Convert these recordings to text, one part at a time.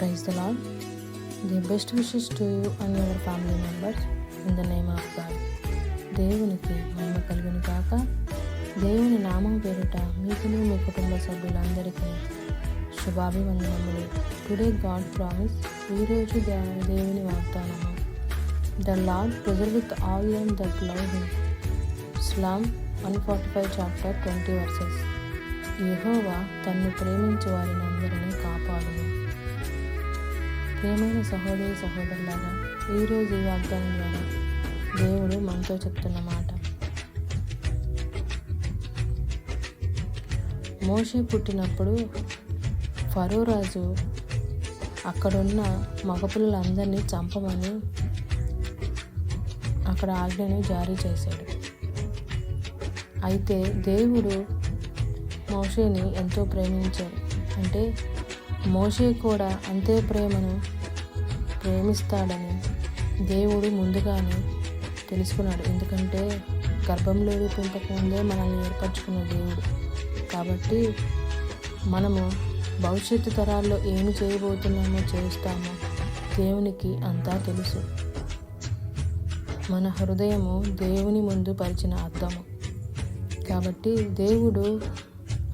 Praise the Lord. The best wishes to you and your family members in the name of God. దేవునికి మహిమ కలుగును కాక. దేవుని నామం పేరిట మీకును మీ కుటుంబ సభ్యులందరికీ శుభాభివందనములు. Today God promise. ఈరోజు దేవుని వాగ్దానము. The lord preserve all them that love him. Psalm 145 chapter 20 verses. యెహోవా తన్ను ప్రేమించు వారిని అందరినీ కాపాడును. ప్రియమైన సహోదరి సహోదరులారా, ఈరోజు ఈ వాగ్దానం ద్వారా దేవుడు మనతో చెప్తున్న మాట. మోషే పుట్టినప్పుడు ఫరో రాజు అక్కడున్న మగపిల్లలందరినీ చంపమని అక్కడ ఆజ్ఞను జారీ చేశాడు. అయితే దేవుడు మోషేని ఎంతో ప్రేమించాడు. అంటే మోషే కూడా అంతే ప్రేమను ప్రేమిస్తాడని దేవుడు ముందుగానే తెలుసుకున్నాడు. ఎందుకంటే గర్భంలో పెంపకముందే మనల్ని ఏర్పరచుకున్న దేవుడు. కాబట్టి మనము భవిష్యత్తు తరాల్లో ఏమి చేయబోతున్నామో చేస్తామో దేవునికి అంతా తెలుసు. మన హృదయము దేవుని ముందు పరిచిన అద్దము. కాబట్టి దేవుడు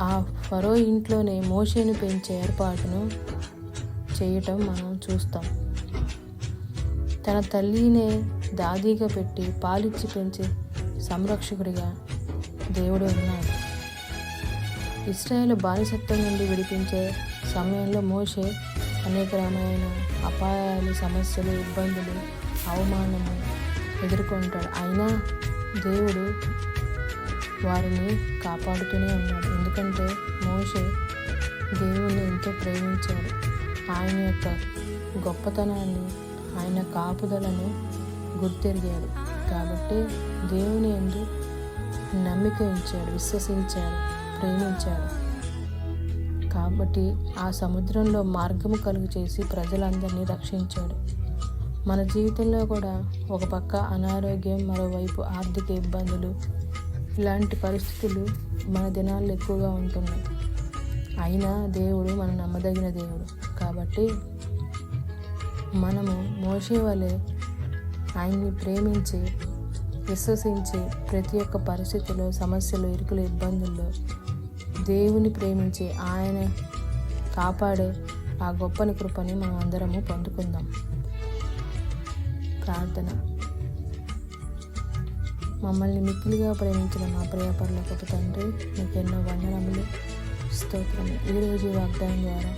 ఆ ఫరో ఇంట్లోనే మోషేను పెంచే ఏర్పాటును చేయటం మనం చూస్తాం. తన తల్లినే దాదిగా పెట్టి పాలిచ్చి పెంచే సంరక్షకుడిగా దేవుడు ఉన్నాడు. ఇశ్రాయేలు బానిసత్వం నుండి విడిపించే సమయంలో మోషే అనేక రకమైన అపాయాలు, సమస్యలు, ఇబ్బందులు, అవమానము ఎదుర్కొంటాడు. అయినా దేవుడు వారిని కాపాడుతూనే ఉన్నాడు. ఎందుకంటే మోషే దేవుని ఎంతో ప్రేమించాడు. ఆయన యొక్క గొప్పతనాన్ని, ఆయన కాపుదలను గుర్తెరిగాడు. కాబట్టి దేవుని యందు నమ్మిక ఉంచాడు, విశ్వసించాడు, ప్రేమించాడు. కాబట్టి ఆ సముద్రంలో మార్గము కలుగు చేసి ప్రజలందరినీ రక్షించాడు. మన జీవితంలో కూడా ఒక పక్క అనారోగ్యం, మరోవైపు ఆర్థిక ఇబ్బందులు, ఇలాంటి పరిస్థితులు మన దినాల్లో ఎక్కువగా ఉంటున్నాయి. అయినా దేవుడు మన నమ్మదగిన దేవుడు. కాబట్టి మనము మోషే వలె ఆయన్ని ప్రేమించి, విశ్వసించి ప్రతి ఒక్క పరిస్థితిలో, సమస్యలు, ఇరుకులు, ఇబ్బందుల్లో దేవుని ప్రేమించి ఆయన కాపాడే ఆ గొప్పని కృపని మనం అందరము పొందుకుందాం. ప్రార్థన. మమ్మల్ని మిక్కిలిగా ప్రేమించిన మా ప్రియ పరలోకపు తండ్రి, మీకు ఎన్నో వందనములు, స్తోత్రము. ఈరోజు వాగ్దానం ద్వారా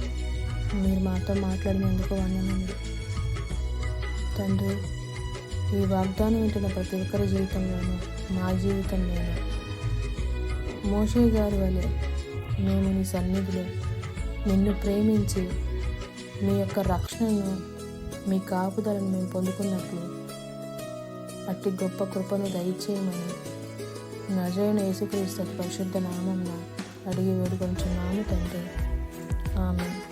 మీరు మాతో మాట్లాడినందుకు వందనములు తండ్రి. ఈ వాగ్దానం వింటున్న ప్రతి ఒక్కరి జీవితంలోనూ, మా జీవితంలోనూ మోషే గారి వలె మేము నీ సన్నిధిలో నిన్ను ప్రేమించి మీ యొక్క రక్షణను, మీ కాపుదలను మేము పొందుకున్నట్లు అట్టి గొప్ప కృపను దయచేయమని నజరేయుడైన యేసుక్రీస్తు పరిశుద్ధ నామమున అడిగి వేడుకొనుచున్నాము తండ్రి. ఆమేన్.